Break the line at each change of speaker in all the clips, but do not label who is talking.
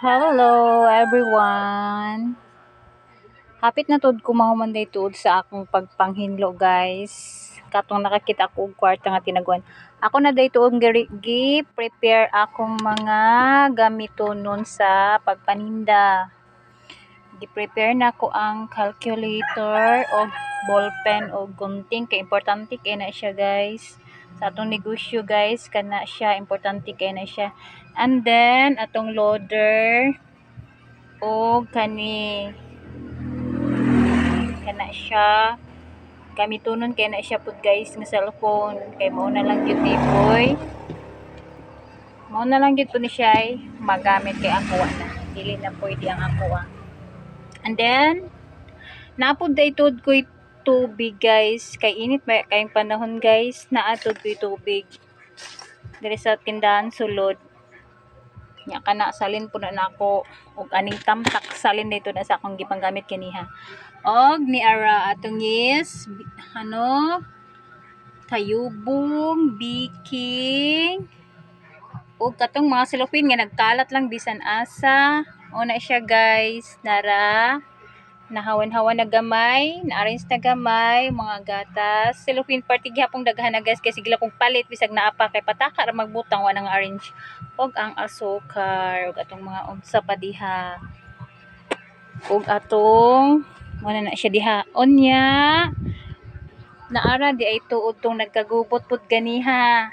Hello everyone. Hapit natud ko mahuman tuod sa akong pagpanghinlo guys. Katong nakakita ko og kwarta nga tinaguan. Ako na day tuod gi-prepare akong mga gamiton sa pagpaninda. Gi-prepare na ko ang calculator o ballpen o gunting kay importante kay na siya guys. Sa atong negosyo guys kana siya importante kay na siya. And then atong loader o kana siya gamitonon kay na siya pud guys nga cellphone kay mao na lang gyud ni boy mao na lang gyud po ni siya ay magamit kay ako na dili na pwede ang ako. And then napud day tud ko'y tubig guys kay init ba kayong panahon guys naatod ko'y tubig diri sa tindahan sulod nya kana salin po na nako og aning tamtak salin dito na sa akong gipanggamit kaniha og ni ara atong kayubong baking og katong mga silopin nga nagkalat lang bisan asa una siya guys nara nahawan-hawan na gamay na-arrange na gamay mga gatas silopin party gihapong daghan na guys kay sigla kong palit bisag naapa kay pataka ra magbutang wa nang arrange og ang asukar og atong mga unsa pa diha og atong wala na siya diha onya naara di ay tuod tong nagkagubot pud ganiha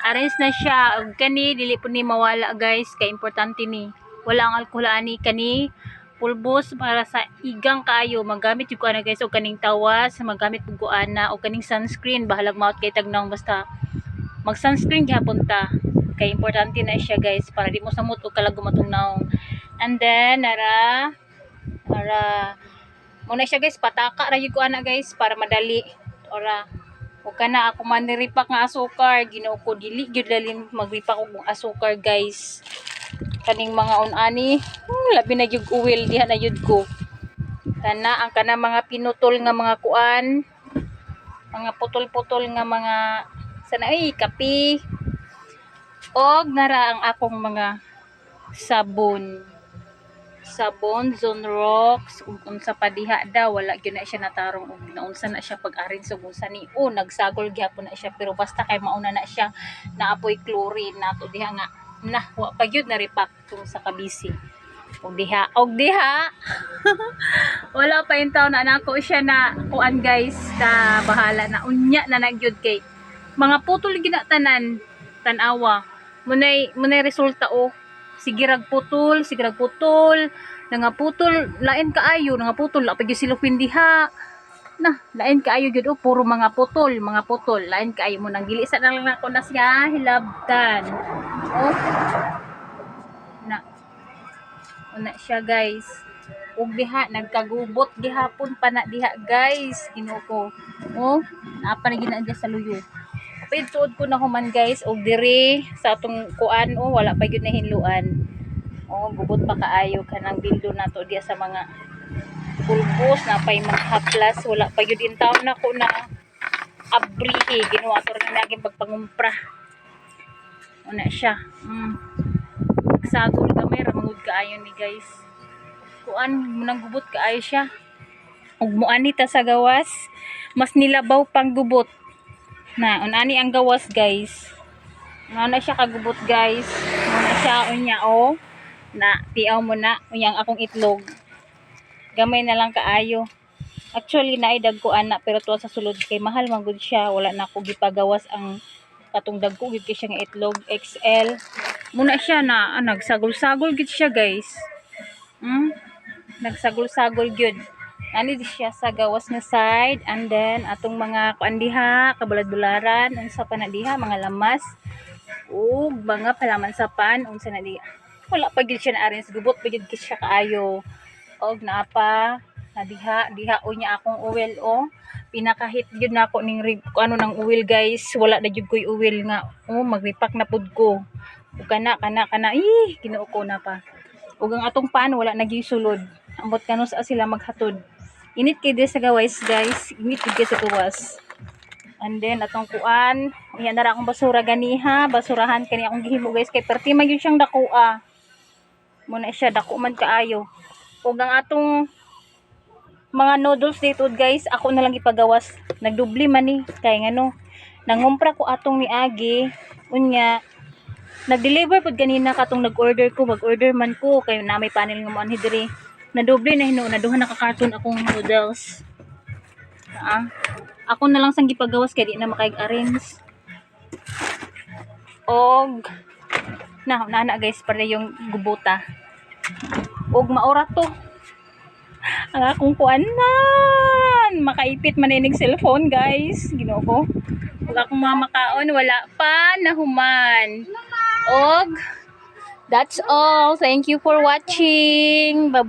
arrange na siya og kani dili pud ni mawala guys kay importante ni wala ang alcohol ani kani pulbos para sa igang kayo magamit jud ko ana guys og kaning tawas magamit pud ko ana og kaning sunscreen bahalag maot kay tagnang basta mag sunscreen gyapon ta kay importante na siya guys para di mo samot og kalagom atong naong. And then nara muna siya guys pataka ra gyud ko ana guys para madali ora o kana ako man niripak nga asukar Ginoo ko dili gyud lalim magripak og asukar guys kaning mga unani labi na gyud uwil diha na gyud ko kana ang kana mga pinutol nga mga kuan mga putol-putol nga mga sana ay kapi og nara ang akong mga sabon Zonrox ug unsa pa diha daw wala gyud na siya natarong og naunsa na siya pag-arin sa unsa ni nagsagol gyapon na siya pero basta kay mauna na siya naapoy chlorine nato diha nga wa pa gyud na repack tung sa kabisi og diha wala pa yung taon na nako siya na kuan guys na bahala na unya na nagyud kay mga putol ginatanan tan-awa munay resulta sigirag putol nga putol lain kaayo nga putol la pag silupin diha na lain kaayo gyud puro mga putol lain kaayo mo nang dili sa lang nako na siya hilabtan na una siya guys ug diha nagkagubot gihapon pa na diha guys Ginoo ko naapa na gina sa luyo pituod ko na human guys og diri sa atong kuan wala pa gyud na hinluan gubot pa kaayo kanang bildo nato diya sa mga pulbos na pay mga haplas wala pa gyud in taon na ko na abrihe Ginoo ato ra na naging pagpangumpra una siya nagsagol gamay ra mangud kaayo ni guys kuan munang gubot kaayo siya ug muani ta sa gawas mas nilabaw pang gubot na unani ang gawas guys na siya kagubot guys muna siya unya na tiaw mo na unyang akong itlog gamay na lang kaayo actually naay dagko ana pero tuwa sa sulod kay mahal man gud siya wala na ako gipagawas ang katong dagko gid kay siya nga itlog XL muna siya na nagsagol-sagol gid siya guys nagsagol-sagol gyud ani di siya sa gawas nga side. And then atong mga kuan diha kabulat-bularan unsa pa na diha mga lamas ug mga palaman sa pan unsa na diha wala pa gyud siya na arin gubot pa gyud siya kaayo og naapa na diha unya akong oil pinakahit gyud nako ning ano nang oil guys wala na gyud koy oil nga magripak na pud ko ug kana Ginoo ko na pa ug ang atong pan wala na gyud sulod ambot kanos sila maghatod init kay sa gawas guys init kay sa gawas. And then atong kuan yan na ra akong basura ganiha basurahan kani akong gihimo guys kay perti man gyud siyang dakua Muna siya dako man kaayo. Ug ang atong mga noodles dito guys, ako na lang ipagawas. Nagdubli man ni kay ngano. Nangumpra ko atong niagi unya. Nag-deliver pud ganina katong nag-order ko, mag-order man ko kay na may panel nga mo anhi diri. Nadoble na hino, naduha na ka carton akong noodles. Ako na lang sang gipagawas kay di na makaig-arrange. Og na guys para yung gubuta. Og maura to. Ang akong kuanan, makaipit manining cellphone guys. Ginoo ko. Ug akong mamakaon wala pa nahuman. Og that's all. Thank you for watching. Bye.